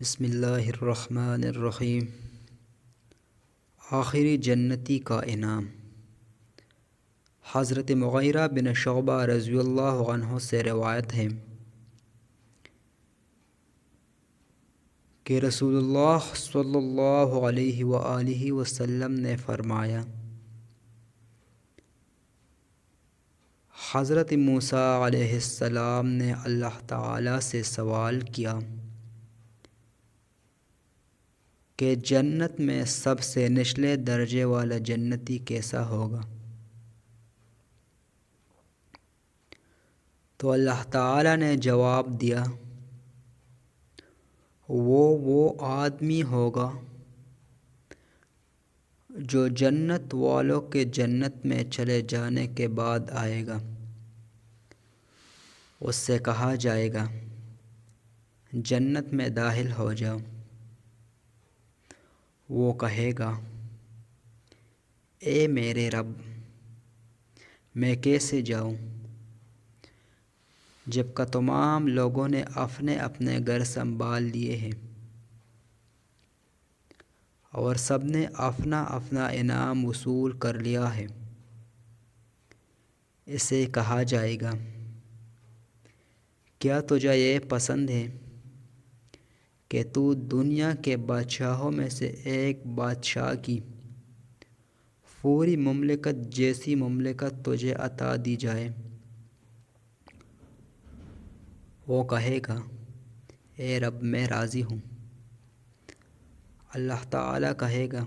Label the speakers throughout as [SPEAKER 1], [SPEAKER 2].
[SPEAKER 1] بسم اللہ الرحمن الرحیم۔ آخری جنتی کا انعام۔ حضرت مغیرہ بن شعبہ رضی اللہ عنہ سے روایت ہے کہ رسول اللہ صلی اللہ علیہ وآلہ وسلم نے فرمایا، حضرت موسیٰ علیہ السلام نے اللہ تعالیٰ سے سوال کیا کہ جنت میں سب سے نچلے درجے والا جنتی کیسا ہوگا؟ تو اللہ تعالیٰ نے جواب دیا، وہ آدمی ہوگا جو جنت والوں کے جنت میں چلے جانے کے بعد آئے گا۔ اس سے کہا جائے گا، جنت میں داخل ہو جاؤ۔ وہ کہے گا، اے میرے رب، میں کیسے جاؤں جب کہ تمام لوگوں نے اپنے اپنے گھر سنبھال لیے ہیں اور سب نے اپنا اپنا انعام وصول کر لیا ہے۔ اسے کہا جائے گا، کیا تجھے یہ پسند ہے کہ تو دنیا کے بادشاہوں میں سے ایک بادشاہ کی پوری مملکت جیسی مملکت تجھے عطا دی جائے؟ وہ کہے گا، اے رب، میں راضی ہوں۔ اللہ تعالیٰ کہے گا،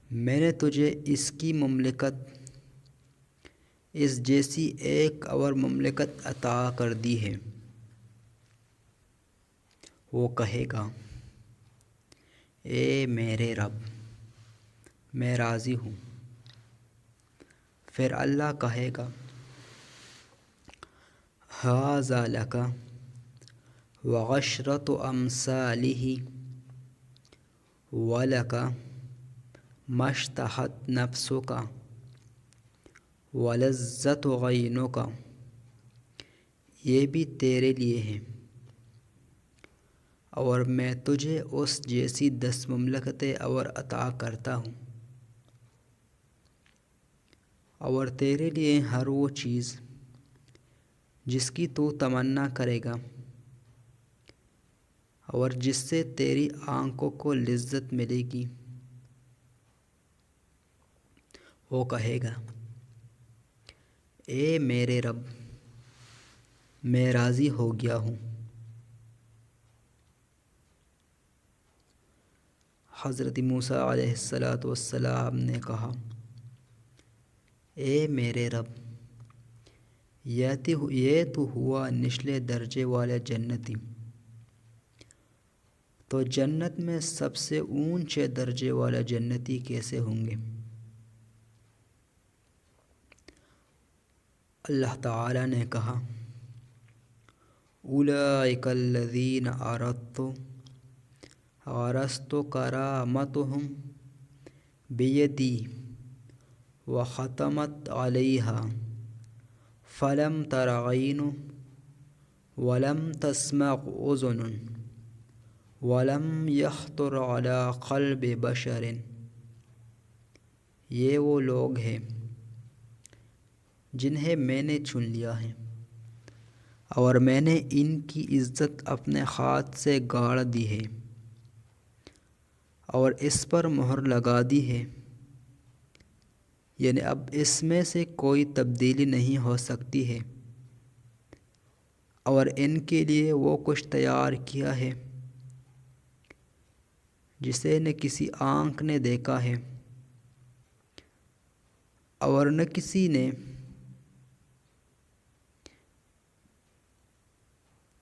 [SPEAKER 1] میں نے تجھے اس کی مملکت اس جیسی ایک اور مملکت عطا کر دی ہے۔ وہ کہے گا، اے میرے رب، میں راضی ہوں۔ پھر اللہ کہے گا، ھذا لک وعشرۃ امثالہ ولک ما اشتہت نفسک ولذت عینک۔ یہ بھی تیرے لیے ہے اور میں تجھے اس جیسی 10 مملکتیں اور عطا کرتا ہوں، اور تیرے لیے ہر وہ چیز جس کی تو تمنا کرے گا اور جس سے تیری آنکھوں کو لذت ملے گی۔ وہ کہے گا، اے میرے رب، میں راضی ہو گیا ہوں۔ حضرت موسیٰ علیہ السلام نے کہا، اے میرے رب، یہ تو ہوا نچلے درجے والا جنتی، تو جنت میں سب سے اونچے درجے والا جنتی کیسے ہوں گے؟ اللہ تعالیٰ نے کہا، اولئک الذین غرست کرامتہم بیدی وختمت علیہا فلم تر عین ولم تسمع اذن ولم یخطر علی قلب بشر۔ یہ وہ لوگ ہیں جنہیں میں نے چن لیا ہے اور میں نے ان کی عزت اپنے ہاتھ سے گاڑ دی ہے اور اس پر مہر لگا دی ہے، یعنی اب اس میں سے کوئی تبدیلی نہیں ہو سکتی ہے، اور ان کے لیے وہ کچھ تیار کیا ہے جسے نہ کسی آنکھ نے دیکھا ہے اور نہ کسی نے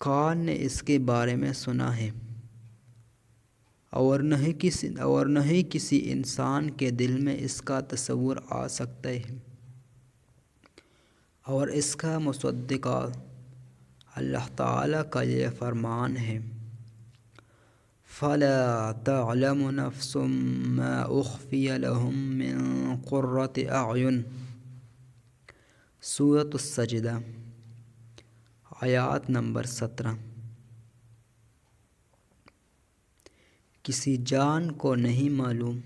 [SPEAKER 1] کان نے اس کے بارے میں سنا ہے، اور نہ ہی کسی انسان کے دل میں اس کا تصور آ سکتا ہے۔ اور اس کا مصدقہ اللہ تعالیٰ کا یہ فرمان ہے، فَلَا تَعْلَمُ نَفْسٌ مَّا أُخْفِيَ لَهُم مِّن قُرَّةِ أَعْیُنٍ۔ سورۃ السجدہ، آیات نمبر 17۔ کسی جان کو نہیں معلوم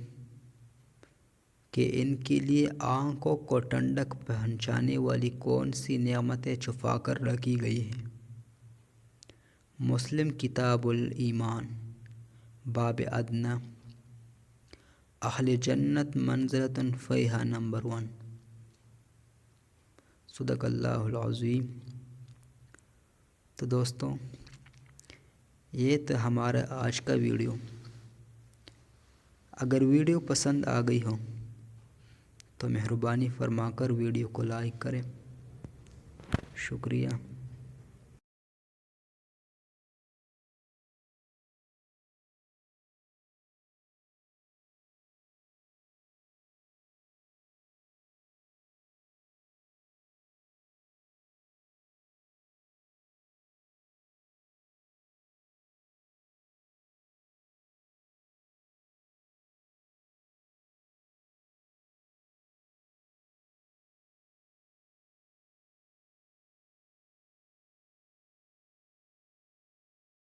[SPEAKER 1] کہ ان کے لیے آنکھوں کو ٹھنڈک پہنچانے والی کون سی نعمتیں چھپا کر رکھی گئی ہیں۔ مسلم کتاب الایمان باب ادنیٰ اہل جنت منزلۃ فیہا نمبر 1۔ صدق اللہ العظیم۔ تو دوستوں یہ تو ہمارا آج کا ویڈیو۔ اگر ویڈیو پسند آ گئی ہو تو مہربانی فرما کر ویڈیو کو لائک کریں۔ شکریہ۔